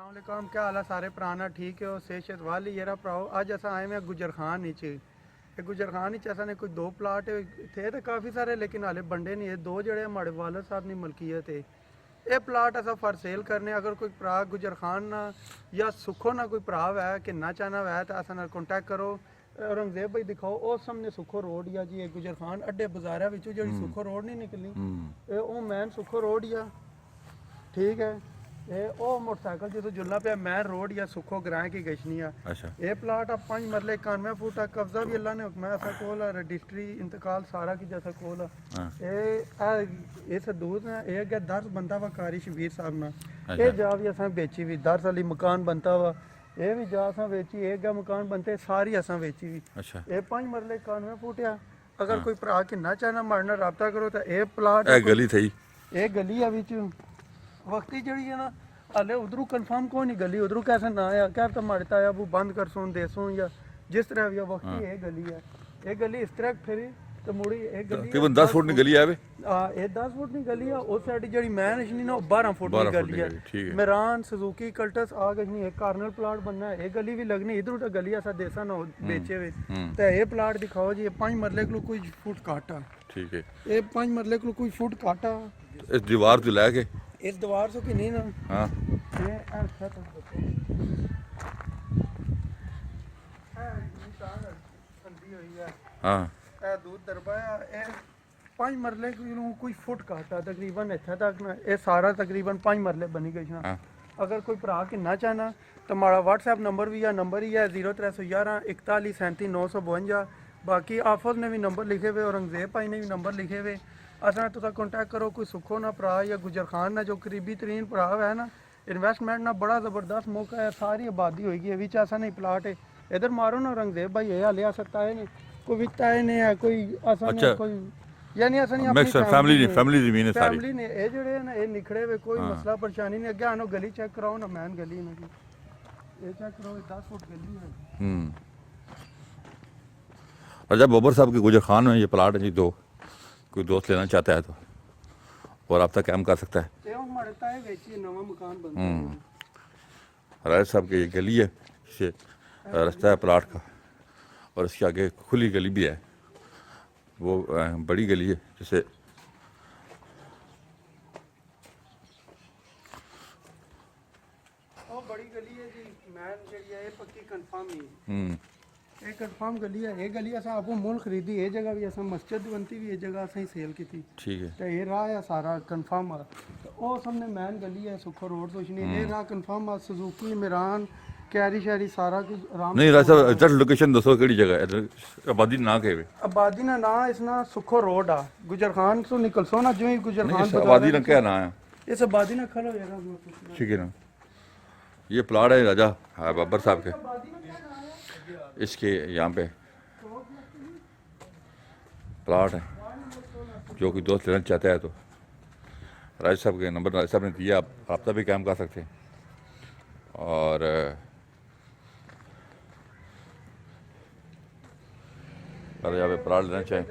अस्सलाम क्या हाल है सारे पुराना ठीक है सेशत वाली येरा भराओ अज अस आए हैं गुजर खान नीचे गुजर खान नीचे असा ने कोई दो प्लाट थे तो काफ़ी सारे लेकिन हाले बंडे नहीं है दो जड़े हमारे वालद साहब की मलकीयत है ये प्लाट असा फॉर सेल करने अगर कोई भरा गुजर खान ना या सुखो ना कोई भरा है कि ना चाहना है तो असा कॉन्टैक्ट करो औरंगजेब भाई दिखाओ वो सामने सुखो रोड या जी गुजर खान अड्डे बाजारा जी सुखो रोड नहीं निकलनी वो मैन सुखो रोड या ठीक है ਉਹ ਮੋਟਰਸਾਈਕਲ ਜਦੋਂ ਜੁਲਣਾ ਪਿਆ ਮੈਂ ਰੋਡ ਜਾਂ ਸੁੱਖੋ ਗਰਾਂ ਕੀ ਗਸ਼ਨੀ ਆ ਇਹ ਪਲਾਟ ਆ 5 ਮਰਲੇ 91 ਫੁੱਟ ਆ ਕਬਜ਼ਾ ਵੀ ਅੱਲਾ ਨੇ ਹੁਕਮਾ ਅਸਾ ਕੋਲ ਰਜਿਸਟਰੀ ਇੰਤਕਾਲ ਸਾਰਾ ਕੀ ਜੈਸਾ ਕੋਲ ਇਹ ਸਦੂਤ ਹੈ ਇਹ ਅੱਗੇ 10 ਬੰਦਾ ਵਾ ਕਾਰੀ ਸ਼ਬੀਰ ਸਾਹਿਬ ਨਾਲ ਇਹ ਜਾ ਵੀ ਅਸਾਂ ਵੇਚੀ ਵੀ 10 ਵਾਲੀ ਮਕਾਨ ਬੰਦਾ ਵਾ ਇਹ ਵੀ ਜਾ ਅਸਾਂ ਵੇਚੀ ਇਹ ਗਾ ਮਕਾਨ ਬੰਤੇ ਸਾਰੀ ਅਸਾਂ ਵੇਚੀ ਵੀ ਇਹ 5 ਮਰਲੇ 91 ਫੁੱਟ ਆ ਅਗਰ ਕੋਈ ਭਰਾ ਕਿੰਨਾ ਚਾਹਨਾ ਮਾਰ ਨਾਲ ਰਾਬਤਾ ਕਰੋ ਤਾਂ ਇਹ ਪਲਾਟ ਇਹ ਗਲੀ ਥਈ ਇਹ ਗਲੀ ਆ ਵਿੱਚ वक्ती जड़ी है ना हाले उधरों कंफर्म को नहीं गली उधरों कैसे ना आया क्या तो मारता है वो बंद कर सुन दे सुन या जिस तरह भी वक्ती ये गली है ये गली इस तरह फिरी तो मुड़ी एक गली तकरीबन 10 फुट की गली है ये 10 फुट की गली है उस साइड जड़ी मैं नशनी ना 12 फुट की गली है मेरान सुजुकी कल्टस आ गई एक कार्नर प्लाट बनना है ये गली भी लगनी इधर तो गली ऐसा देसा ना बेचे हुए तो ये प्लाट दिखाओ जी 5 मरले को कोई फुट काटा ठीक है ये 5 मरले को कोई फुट काटा इस दीवार तो लेके इस दीवार से कि नहीं ना हाँ ये अच्छा तो हाँ ए दूध दरबाया ए 5 मरले कोई फुट काटा तकरीबन इतना तक ना ये सारा तकरीबन 5 मरले बनी गई ना अगर कोई भरा किन्ना चाहना तो हमारा व्हाट्सएप नंबर भी है नंबर ही है 0311 41 37 952 बाकी आफत ने भी नंबर लिखे हुए औरंगजेब भाई ने भी नंबर लिखे हुए असा तुसा कॉन्टैक्ट करो कोई सुखो ना भरा या गुजर खान ना जो करीबी तरीन भरा है ना इन्वेस्टमेंट ना बड़ा ज़बरदस्त मौका है सारी आबादी होगी विच ऐसा नहीं प्लाट है इधर मारो ना औरंगजेब भाई ये हाले आ सकता है नहीं कोई विकता है नहीं है कोई ऐसा नहीं कोई यानी ऐसा नहीं अपनी फैमिली ज़मीन है सारी फैमिली ने ये जड़े ना ये निखड़े हुए कोई मसला परेशानी नहीं अगे आनो गली चेक कराओ ना मैन गली ना ये चेक करो 10 फुट गली है रजा बबर साहब के गुजर खान में ये प्लाट है जी दो कोई दोस्त लेना चाहता है तो और आप तक कैम कर सकता है राज साहब की ये गली है इससे रास्ता है प्लाट का और इसके आगे खुली गली भी है वो बड़ी गली है जिसे बड़ी गली है जी मैं ये पक्की कंफर्म ही एक कंफर्म गली है ये गली ऐसा आपको मूल खरीदी ये जगह भी ऐसा मस्जिद बनती भी ये जगह ऐसा ही सेल की थी ठीक है तो ये राह है सारा कंफर्म है तो वो सामने मैन गली है सुखो रोड सोचनी ये राह कंफर्म है सुजुकी मिरान कैरी शहरी सारा कुछ आराम नहीं राजा एग्जैक्ट लोकेशन दसो केड़ी जगह है आबादी ना कहे आबादी ना इसना सुखो रोड आ गुजर खान तो निकल सो ना जो ही गुजर खान आबादी ना क्या ना है इस आबादी ना खड़ा हो ठीक है ना ये प्लाट है राजा बाबर साहब के इसके यहाँ पे प्लाट है जो कोई दोस्त लेना चाहता है तो राज साहब के नंबर राज साहब ने दिया आप रब्ता भी काम कर सकते हैं और अगर यहाँ पे प्लाट लेना चाहें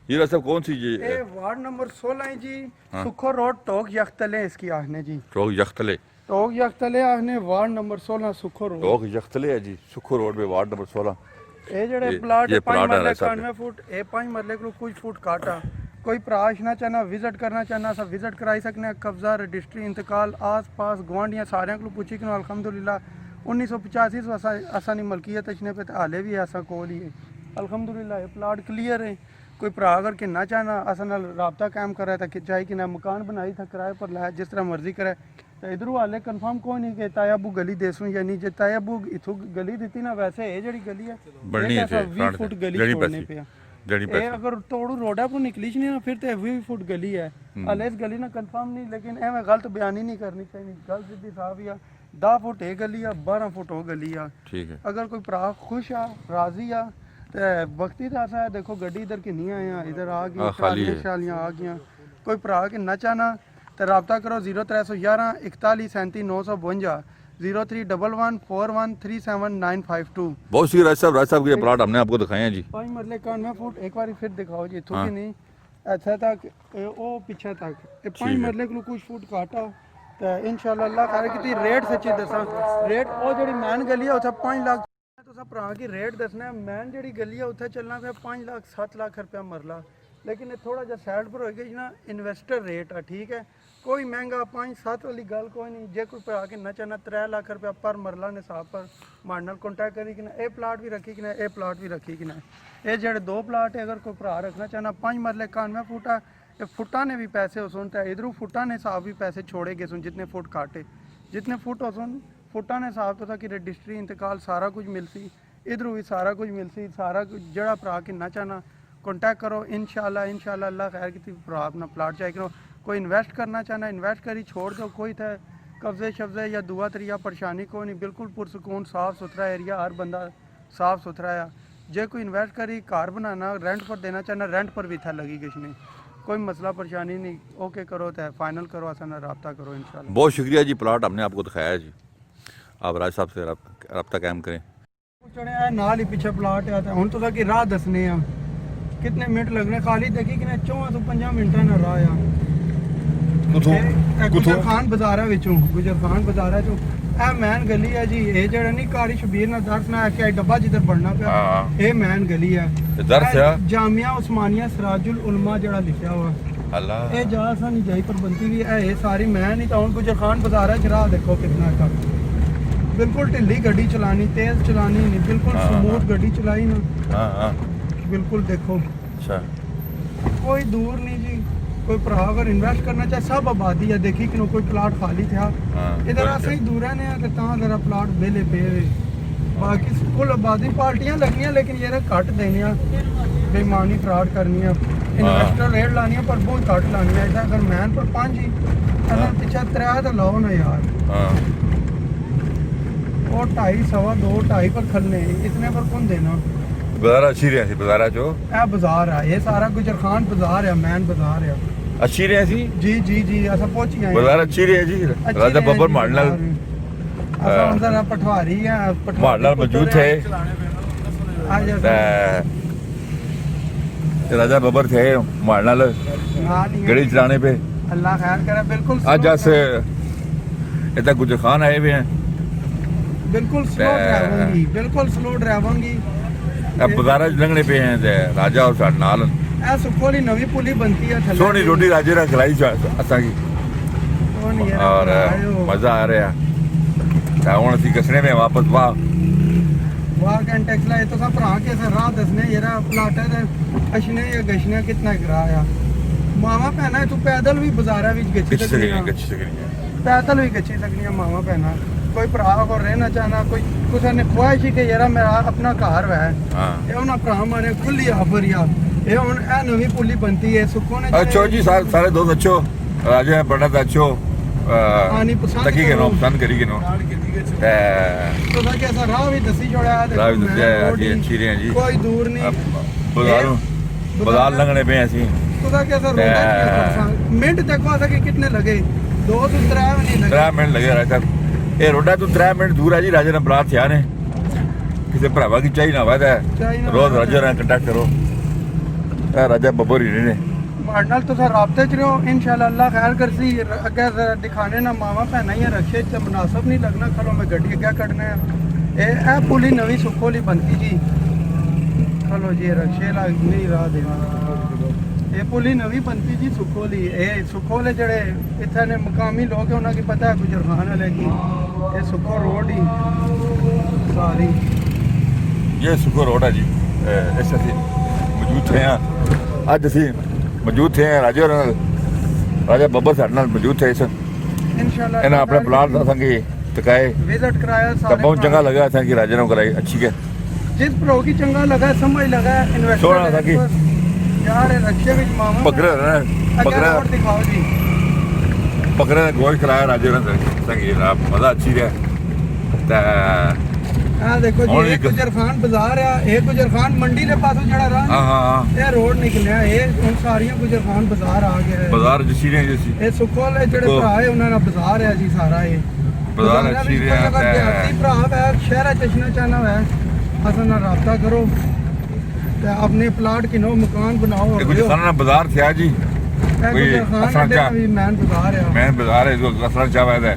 ये राज साहब कौन सी ये वार्ड नंबर 16 है जी सुखो रोड टोक यख्तले इसकी आहने जी टोक यख्तले टोक यख्तले आहने वार्ड नंबर 16 सुखो रोड टोक यख्तले है जी सुखो रोड पे वार्ड नंबर 16 ये जड़े प्लाट 5 मरले 91 फुट ये 5 मरले को कुछ फुट काटा कोई प्राश ना चाहना विजिट करना चाहना सब विजिट कराई सकने कब्जा रजिस्ट्री इंतकाल आस पास गुआंढियाँ सारे को पूछी कि अल्हम्दुलिल्लाह 1985 से असानी मलकियत अचने पे हाले भी ऐसा कोल ही है अल्हम्दुलिल्लाह ये प्लाट क्लियर है कोई भरा अगर कि ना चाहना असा नाल राबता कायम करे तो चाहे कि ना मकान बनाई था किराए पर लाया जिस तरह मर्जी करे तो इधरों हाले कंफर्म कोई नहीं कि तायाबू गली देसूँ या नहीं जो तायाबू इथों गली दी ना वैसे ये जड़ी गली है 20 फुट गली छोड़ने पे ये अगर तोड़ू रोडा पर निकली नहीं ना फिर तो 20 फुट गली है हाले इस गली ना कंफर्म नहीं लेकिन एवं गलत बयानी नहीं करनी चाहिए गल सीधी साफ या 10 फुट ये गली है 12 फुट वो गली है ठीक है अगर कोई भरा खुश आ राजी आ तो वक्ती तो ऐसा है देखो गड्डी इधर की नहीं आया इधर आ गई शालियाँ आ गई कोई भरा के ना चाहना तो रब्ता करो 0311 41 37 952 03114137 बहुत सी राज साहब के प्लाट हमने आपको दिखाए हैं जी 5 मरले 91 फुट एक बार फिर दिखाओ जी इतों की नहीं अच्छा तक वो पीछे तक 5 मरले को कुछ फुट काटा ਤੇ ਇਨਸ਼ਾਅੱਲਾ ਅੱਲਾਹ ਕਰੇ ਕਿ ਰੇਟ ਸੱਚੀ ਦੱਸਾਂ ਰੇਟ ਉਹ ਜਿਹੜੀ ਮੈਨ ਗਲੀ ਹੈ ਉੱਥੇ 5 ਲੱਖ ਤੁਸੀਂ ਭਰਾ ਕੀ ਰੇਟ ਦੱਸਣਾ ਮੈਨ ਜਿਹੜੀ ਗਲੀ ਹੈ ਉੱਥੇ ਚੱਲਣਾ ਫਿਰ 5 ਲੱਖ 7 ਲੱਖ ਰੁਪਇਆ ਮਰਲਾ ਲੇਕਿਨ ਇਹ ਥੋੜਾ ਜਿਹਾ ਸਾਈਡ ਪਰ ਹੋ ਗਈ ਨਾ ਇਨਵੈਸਟਰ ਰੇਟ ਆ ਠੀਕ ਹੈ ਕੋਈ ਮਹਿੰਗਾ 5-7 ਵਾਲੀ ਗੱਲ ਕੋਈ ਨਹੀਂ ਜੇ ਕੋਈ ਭਰਾ ਕੇ ਨਾ ਚਾਹਨਾ 3 ਲੱਖ ਰੁਪਇਆ ਪਰ ਮਰਲਾ ਨੇ ਹਿਸਾਬ ਪਰ ਮਾਰ ਨਾਲ ਕੰਟੈਕਟ ਕਰੀ ਕਿ ਨਾ ਇਹ ਪਲਾਟ ਵੀ ਰੱਖੀ ਕਿ ਨਾ ਇਹ ਪਲਾਟ ਵੀ ਰੱਖੀ ਕਿ ਨਾ ਇਹ ਜਿਹੜੇ 2 ਪਲਾਟ ਹੈ ਅगर कोई भरा रखना चाहना 5 मरले 91 फुट है ये फुटा ने भी पैसे हो सुनता है इधरों फुटा ने हिसाब भी पैसे छोड़े गए सुन जितने फुट काटे जितने फुट हो सुन फुटा ने हिसाब तो था कि रजिस्ट्री इंतकाल सारा कुछ मिलसी इधरों भी सारा कुछ मिलसी सारा कुछ जड़ा भरा के ना चाहना कॉन्टैक्ट करो इंशाल्लाह अल्लाह खैर की भरा अपना प्लाट चाहे करो कोई इन्वेस्ट करना चाहना इन्वेस्ट करी छोड़ दो कोई था कब्जे शब्जे या दुआ तरिया परेशानी को नहीं बिल्कुल पुरसकून साफ़ सुथरा एरिया हर बंदा साफ़ सुथरा है जे कोई इन्वेस्ट करी कार बनाना रेंट पर देना चाहना रेंट पर भी था लगी किसी ने कोई मसला परेशानी नहीं ओके करो तो फाइनल करो आसाना रब्ता करो इंशाल्लाह बहुत शुक्रिया जी प्लाट हमने आपको दिखाया है जी आप राज साहब से रब्ता कायम करें चढ़े नाल ही पीछे प्लाट है हूँ तो कि राह दसने आ कितने मिनट लगने खाली देखी कि 4-5 मिनटा ना राह आ गुजर खान बाजार गुजर खान बाजार चो ਇਹ ਮੈਨ ਗਲੀ ਹੈ ਜੀ ਇਹ ਜਿਹੜਾ ਨਹੀਂ ਕਾਰੀ ਸ਼ਬੀਰ ਨਾਲ ਦਰਸ ਨਾ ਕਿ ਡੱਬਾ ਜਿੱਧਰ ਬਣਨਾ ਪਿਆ ਇਹ ਮੈਨ ਗਲੀ ਹੈ ਦਰਸ ਆ ਜਾਮੀਆ ਉਸਮਾਨੀਆ ਸਰਾਜੁਲ ਉਲਮਾ ਜਿਹੜਾ ਲਿਖਿਆ ਹੋਇਆ ਅੱਲਾ ਇਹ ਜਗ੍ਹਾ ਸਾਨੀ ਜਾਈ ਪ੍ਰਬੰਧੀ ਵੀ ਇਹ ਸਾਰੀ ਮੈਨ ਹੀ ਤਾਂ ਹੁਣ ਗੁਜਰ ਖਾਨ ਬਾਜ਼ਾਰ ਹੈ ਰਾਹ ਦੇਖੋ ਕਿੰਨਾ का बिल्कुल ढिली गड्डी चलानी तेज चलानी नहीं बिल्कुल स्मूथ गड्डी चलाई ना बिल्कुल देखो अच्छा कोई दूर नहीं जी कोई भरा अगर इन्वेस्ट करना चाहे सब आबादी है देखी कि कोई प्लाट खाली था इधर ऐसे ही दूर है कि जरा प्लाट बेले पे बाकी कुल आबादी पार्टियां लगनियां लेकिन ये घट देनियां बेईमानी फ्रॉड करनी इन्वेस्टर रेट लानी पर बहुत घट लानी है अगर मैन पर 5 ही अगर पीछे 3 तो लाओ ना यार और 2.5 सवा 2 2.5 पर खलने इतने पर कौन देना बाजार अच्छी रही बाजार चो बाजार है ये सारा गुजर खान बाजार है मैन बाजार है अच्छी रही जी जी जी ऐसा पहुंची है बाजार अच्छी रही जी राजा बब्बर माडलाल जरा पटवारी है माडलाल मौजूद थे राजा बब्बर थे माडलाल गाड़ी चलाने पे अल्लाह खैर करे बिल्कुल आज से इतना गुजर खान आए हुए हैं बिल्कुल स्लो ड्राइवोंगी बाजार लंघने पे हैं राजा और साढ़े नाल सुखोली नवी पुली बनती है सोनी रोटी राजे ने खिलाई असा की और मजा आ रहा हूँ असी कसने में वापस वाह कैंटेक्स ला तो सब भरा के राह दसने ये प्लाट है अशने या गशने कितना किराया मावा भैना तू पैदल भी बाजारा गच्छी पैदल भी गच्छी सकनी मावा भैना कोई भरा को रहना चाहना कोई कुछ ने ख्वाहिश ही कि यार मेरा अपना घर है ये उन्हें भरा मारे खुली आफर यार ये हुन ए नवी पुली बनती है सुखो ने अच्छो जी सारे दोस्त अच्छो राजा बड़ा अच्छो आनी पसंद तकी के नो पसंद करी के नो तो ना कैसा राह भी दसी छोड़ा है राह भी दसी है अच्छी रही जी कोई दूर नहीं बाजार लंघने पे ऐसी तो ना कैसा रोड मिनट देखो ऐसा कि कितने लगे 2 से 3 नहीं लगे 3 मिनट लगे राजा ਇਹ ਰੋਡਾ ਤੋਂ 3 ਮਿੰਟ ਦੂਰ ਹੈ ਜੀ ਰਾਜੇ ਨਾਲ ਬਰਾਤ ਥਿਆ ਨੇ ਕਿਸੇ ਭਰਾਵਾ ਕੀ ਚਾਹੀ ਨਾ ਵਾਦਾ ਰੋਜ਼ ਰਾਜੇ ਨਾਲ ਕੰਟੈਕਟ ਕਰੋ ਇਹ ਰਾਜਾ ਬੱਬਰ ਹੀ ਨੇ ਮਾਰ ਨਾਲ ਤੁਸੀਂ ਰਾਬਤੇ ਚ ਰਹੋ ਇਨਸ਼ਾਅੱਲਾ ਅੱਲਾਹ ਖੈਰ ਕਰਸੀ ਅੱਗੇ ਦਿਖਾਣੇ ਨਾ ਮਾਵਾ ਭੈਣਾ ਹੀ ਰਖੇ ਚ ਮੁਨਾਸਬ ਨਹੀਂ ਲੱਗਣਾ ਖਲੋ ਮੈਂ ਗੱਡੀ ਅੱਗੇ ਕੱਢਣਾ ਇਹ ਪੁਲੀ ਨਵੀਂ ਸੁੱਖੋ ਲਈ ਬਣਦੀ ਜੀ ਖਲੋ ਜੀ ਰਖੇ ਲੱਗ ਨਹੀਂ ਰਾਹ ਦੇਣਾ ਇਹ ਪੁਲੀ ਨਵੀਂ बनती जी सुखोली ਇਹ ਸੁਖੋਲੇ ਜਿਹੜੇ ਇੱਥੇ ਨੇ ਮਕਾਮੀ ਲੋਕ ਉਹਨਾਂ ਕੀ ਪਤਾ ਹੈ ਗੁਜਰ ਖਾਨ ਵਾਲੇ ਕੀ ਇਹ ਸੁਖੋ ਰੋਡ ਹੀ ਸਾਰੀ ਇਹ ਸੁਖੋ ਰੋਡ ਹੈ ਜੀ ਇਸ ਅਸੀਂ ਮੌਜੂਦ ਥੇ ਆ ਅੱਜ ਅਸੀਂ ਮੌਜੂਦ ਥੇ ਰਾਜਾ ਬੱਬਰ ਸਾਡੇ ਨਾਲ ਮੌਜੂਦ ਥੇ ਇਸ इंशाल्लाह ਇਹਨਾਂ ਆਪਣੇ ਪਲਾਟ ਦਾ ਸੰਗੇ ਤਕਾਏ विजिट कराया ਤਾਂ ਬਹੁਤ ਚੰਗਾ ਲੱਗਾ था कि राजा ने कराई अच्छी है जिस प्रो की चंगा लगा समझ लगा सोना था कि यार रक्षे विच मामा बकरा और दिखाओ जी बकरे का गोश्त खिलाया राजे ने संगीत मजा अच्छी रहा हां देखो जी एक गुजर खान बाजार है एक गुजर खान मंडी के पासों जड़ा राह हां ये रोड निकलिया ये उन सारियां गुजर खान बाजार आ गए बाजार जसी ने जसी ये सुखोले जेड़े भरा है उन्हां दा बाजार है जी सारा ये बाजार अच्छी रहा है भरा है शहर चश्ना चाहना है असन ना राब्ता करो अपने प्लाट की नो मकान बनाओ गुजर खान बाजार थे जी कोई गुजरखान असर अड्डे चा का भी मैन बाजार है मैं बाजार है इसको असर चा है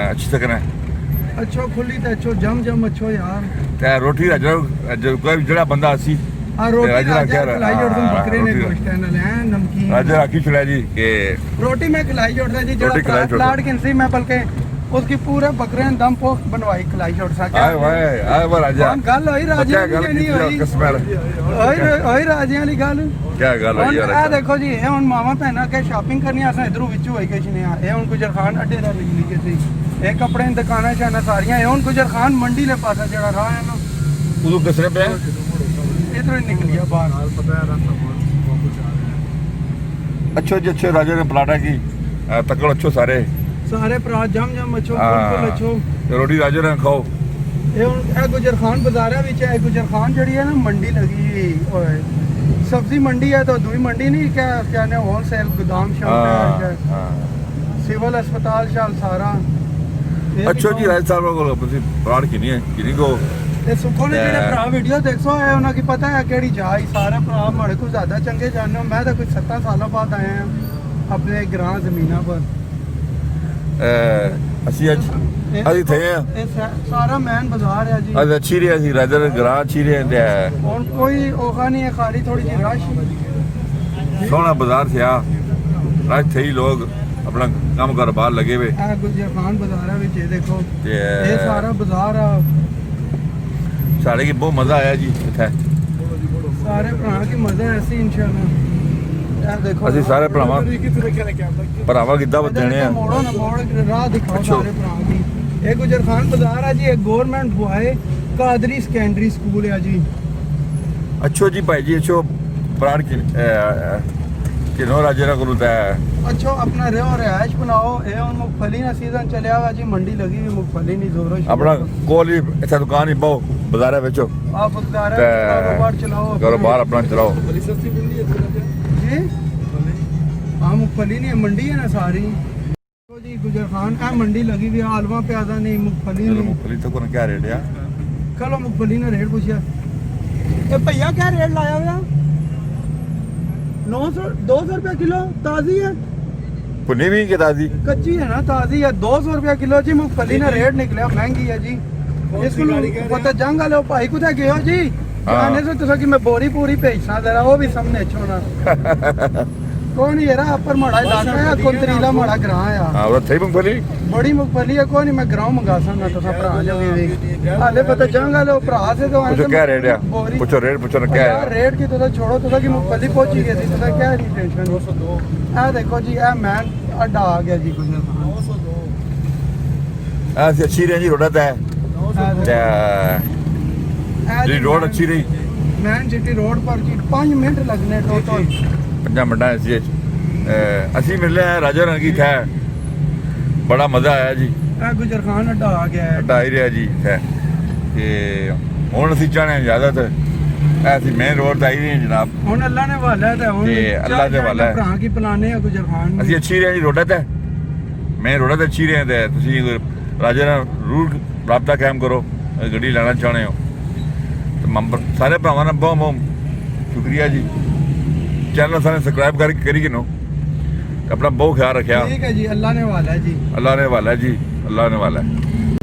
अच्छी तक है अच्छो खुली ते अच्छो जम अच्छो यार ते रोटी जो कोई जड़ा बंदा सी आ रोटी राजा राजा क्या खिलाई जोड़ तुम हाँ, बकरे ने रोटी- गोश्त है ना ले नमकीन राजा राखी चला जी के रोटी में खिलाई जोड़ दा जी रोटी खिलाई जड़ा जोड़ प्लाट किनसी मैं बल्कि उसकी पूरे बकरे ने दम पोख बनवाई खिलाई जोड़ सा आए वाह राजा कौन गल होई राजे क्या की गल कि नहीं होई कस्मेल होई राजे वाली गल क्या गल ਹੁਣ होई ਇਹ यार ਦੇਖੋ ਜੀ ਇਹ ਹੁਣ ਮਾਵਾ ਭੈਣਾਂ ਕੇ ਸ਼ਾਪਿੰਗ ਕਰਨੀ ਆਸਾਂ ਇਧਰੋਂ ਵਿੱਚੋਂ ਹੋਈ ਕੁਛ ਨਹੀਂ ਆ ਇਹ ਹੁਣ ਗੁਜਰਖਾਨ ਅੱਡੇ ਦਾ ਨਿਕਲੀ ਕੇ ਸੀ ਇਹ ਕੱਪੜੇ ਦੀਆਂ ਦੁਕਾਨਾਂ ਸ਼ਾਨਾ ਸਾਰੀਆਂ ਇਹ ਹੁਣ ਗੁਜਰਖਾਨ ਮੰਡੀ ਦੇ ਪਾਸਾ ਜਿਹੜਾ ਰਾਹ ਹੈ ਨਾ उदो किसने पे ਇਧਰੋਂ ਹੀ ਨਿਕਲ ਗਿਆ ਬਾਹਰ अच्छो जी अच्छे राजा ने पलाटा की तकड़ अच्छो सारे ਸਾਰੇ ਭਰਾ ਜਮ ਅੱਛੋ हाँ, ਬਿਲਕੁਲ ਅੱਛੋ रोटी राजा ने खाओ ਇਹ ਹੁਣ ਇਹ ਗੁਜਰਖਾਨ ਬਾਜ਼ਾਰਾਂ ਵਿੱਚ ਹੈ ਗੁਜਰਖਾਨ ਜਿਹੜੀ ਹੈ ਨਾ ਮੰਡੀ ਲੱਗੀ ਹੋਏ ਸਬਜ਼ੀ ਮੰਡੀ ਹੈ ਤਾਂ ਦੂਈ ਮੰਡੀ ਨਹੀਂ ਕਿਆ ਕਹਿੰਦੇ ਹੋਲਸੇਲ ਗੋਦਾਮ ਸ਼ਾਪ ਹੈ ਸਿਵਲ ਹਸਪਤਾਲ ਸ਼ਾਲ ਸਾਰਾ ਇਹ अच्छो जी ਦੇਖੋ, राजा साहब को पलाट की नहीं को ਇਹ ਸੁੱਖੋ ਨੇ ਜਿਹੜੇ ਭਰਾ ਵੀਡੀਓ ਦੇਖੋ ਹੈ ਉਹਨਾਂ ਕੀ ਪਤਾ ਹੈ ਕਿਹੜੀ ਜਾਈ ਸਾਰੇ ਭਰਾ ਮਾੜੇ ਕੋਈ ਜ਼ਿਆਦਾ ਚੰਗੇ ਜਾਣਦੇ ਹੋ ਮੈਂ ਤਾਂ ਕੋਈ 7 ਸਾਲਾਂ ਬਾਅਦ ਆਇਆ ਹਾਂ ਆਪਣੇ ਗ੍ਰਾਂ ਜ਼ਮੀਨਾਂ ਪਰ ਅਸੀਂ ਅੱਜ ਅਸੀਂ ਥੇ ਇਹ ਸਾਰਾ ਮੈਨ ਬਾਜ਼ਾਰ ਹੈ ਜੀ ਅੱਜ ਅੱਛੀ ਰਹੀ ਅਸੀਂ ਰਾਜਾ ਦੇ ਗਰਾਂ ਅੱਛੀ ਰਹੀ ਤੇ ਹੁਣ ਕੋਈ ਔਖਾ ਨਹੀਂ ਹੈ ਖਾਲੀ ਥੋੜੀ ਜਿਹੀ ਰਸ਼ ਸੋਹਣਾ ਬਾਜ਼ਾਰ ਥਿਆ ਰਾਜ ਥੇ ਹੀ ਲੋਕ ਆਪਣਾ ਕੰਮ ਕਰ ਬਾਹਰ ਲੱਗੇ ਵੇ ਇਹ ਗੁਜਰਖਾਨ ਬਾਜ਼ਾਰਾਂ ਵਿੱਚ ਇਹ ਦੇਖੋ ਤੇ ਇਹ ਸਾਰਾ ਬਾਜ਼ਾਰ ਆ ਸਾਡੇ ਕੀ ਬਹੁਤ ਮਜ਼ਾ ਆਇਆ ਜੀ ਇੱਥੇ ਸਾਰੇ ਭਰਾ ਕੀ ਮਜ਼ਾ ਹੈ ਸੀ ਇਨਸ਼ਾਅੱਲਾ ਇਹ ਦੇਖੋ ਅਸੀਂ ਸਾਰੇ ਭਰਾਵਾਂ ਕਿੱਦਾਂ ਦੇਣੇ ਆ ਮੋੜੋ ਨਾ ਮੋੜ ਰਾਹ ਦਿਖਾਓ ਅੱਛਾ। ਸਾਰੇ ਭਰਾ ਦੀ ਇਹ ਗੁਜਰਖਾਨ ਬਾਜ਼ਾਰ ਆ ਜੀ ਇਹ government boy Qadri secondary school ਆ ਜੀ ਅੱਛੋ ਜੀ ਭਾਈ ਜੀ ਅੱਛੋ ਪ੍ਰਾਣ ਕਿ ਨੋ ਰਾਜੇ ਦਾ ਗੁਰੂ ਦਾ ਅੱਛਾ ਆਪਣਾ ਰਹੋ ਰਿਹਾਇਸ਼ ਬਣਾਓ ਇਹ ਹੁਣ ਮੁਗਫਲੀ ਦਾ ਸੀਜ਼ਨ ਚੱਲਿਆ ਵਾ ਜੀ ਮੰਡੀ ਲੱਗੀ ਵੀ ਮੁਗਫਲੀ ਨਹੀਂ ਜ਼ੋਰੋ ਸ਼ੋਰ ਆਪਣਾ ਕੋਲ ਹੀ ਇੱਥੇ ਦੁਕਾਨ ਹੀ ਬਹੁ ਬਾਜ਼ਾਰਾਂ ਵਿੱਚ ਆਪ ਬਜ਼ਾਰ ਤੇ ਕਾਰੋਬਾਰ ਚਲਾਓ ਕਾਰੋਬਾਰ ਆਪਣਾ ਚਲਾਓ ਜੀ ਹਾਂ ਮੁਗਫਲੀ ਨਹੀਂ ਮੰਡੀ ਹੈ ਨਾ ਸਾਰੀ ਦੇਖੋ ਜੀ ਗੁਜਰਖਾਨ ਇਹ ਮੰਡੀ ਲੱਗੀ ਵੀ ਆਲਵਾ ਪਿਆਦਾ ਨਹੀਂ ਮੁਗਫਲੀ ਨਹੀਂ ਮੁਫਲੀ ਤੋਂ ਕੋਣ ਕਿਆ ਰੇਟ ਆ ਚਲੋ ਮੁਗਫਲੀ ਨੇ ਰੇਟ ਪੁੱਛਿਆ ਇਹ ਭਈਆ ਕਿਆ ਰੇਟ ਲਾਇਆ ਹੋਇਆ 900 200 रुपया किलो ताजी है ਪੁੰਨੀ ਵੀ ਕਿਤਾ ਜੀ कच्ची है ना ताजी है 200 रुपया किलो जी मूंगफली ने रेट निकलिया महंगी है जी इसको पता जंग वाले भाई कुछ गए हो जी आने से तो कि मैं बोरी पूरी भेजना जरा वो भी सामने छोना कौन यार अपर माड़ा इलाका है कुंतरीला माड़ा ग्रां है ਹਾਂ ਉਹ ਥੇ ਮੁਫਲੀ बड़ी मूंगफली है कोई नहीं मैं ग्रां मंगा सकना तो भरा जाओगे हाले पता जंग वाले भरा से तो ਪੁੱਛੋ ਕਿਆ ਰੇਟ ਆ ਪੁੱਛੋ ਰੇਟ ਪੁੱਛੋ ਨਾ ਕਿਆ यार ਹੈ रेट की तो छोड़ो तो कि मूंगफली पहुंची गई थी तो क्या नहीं टेंशन ਇਹ ਦੇਖੋ ਜੀ ਇਹ ਮੈਨ ਅੱਡਾ ਆ ਗਿਆ ਜੀ ਗੁਜਰਖਾਨ ਅਸੀਂ ਅੱਛੀ ਰਹੀ ਜੀ ਰੋਡਾ ਤੇ ਤੇ ਜੀ ਰੋਡ ਅੱਛੀ ਰਹੀ मैन सिटी रोड पर जी 5 मिनट लगने टोटल ਪੰਜਾਂ ਮਿੰਟਾਂ ਅਸੀਂ ਮਿਲੇ ਆ ਰਾਜਾ ਰੰਗੀ ਥਾ ਬੜਾ ਮਜ਼ਾ ਆਇਆ ਜੀ ਇਹ ਗੁਜਰਖਾਨ ਅੱਡਾ ਆ ਗਿਆ ਹੈ ਅੱਡਾ ਹੀ ਰਿਹਾ ਜੀ ਇੱਥੇ ਤੇ ਹੁਣ ਅਸੀਂ ਚਾਹਣੇ ਇਜਾਜ਼ਤ ਅਸੀਂ ਮੇਨ ਰੋਡ ਤੇ ਆਈ ਨਹੀਂ ਜਨਾਬ ਹੁਣ ਅੱਲਾ ਨੇ ਵਾਲਾ ਤੇ ਹੁਣ ਤੇ ਅੱਲਾ ਦੇ ਵਾਲਾ ਹੈ। ਭਰਾ ਕੀ ਪਲਾਨੇ ਆ ਗੁਜਰਖਾਨ ਨੂੰ ਅਸੀਂ ਅੱਛੀ ਰਹੇ ਜੀ ਰੋਡਾ ਤੇ ਮੈਂ ਰੋਡਾ ਤੇ ਅੱਛੀ ਰਹੇ ਤੇ ਤੁਸੀਂ ਰਾਜਾ ਨਾਲ ਰੂਲ ਰਾਬਤਾ ਕਾਇਮ ਕਰੋ ਗੱਡੀ ਲੈਣਾ ਚਾਹੁੰਦੇ ਹੋ ਤੇ ਸਾਰੇ ਭਰਾਵਾਂ ਦਾ ਬਹੁਤ ਬਹੁਤ ਸ਼ੁਕਰੀਆ ਜੀ ਚੈਨਲ ਸਾਨੂੰ ਸਬਸਕ੍ਰਾਈਬ ਕਰੀ ਕਿਨੋ ਆਪਣਾ ਬਹੁਤ ਖਿਆਲ ਰੱਖਿਆ ठीक है जी अल्लाह ने वाला है जी ਅੱਲਾ ਨੇ ਵਾਲਾ ਜੀ ਅੱਲਾ ਨੇ ਵਾਲਾ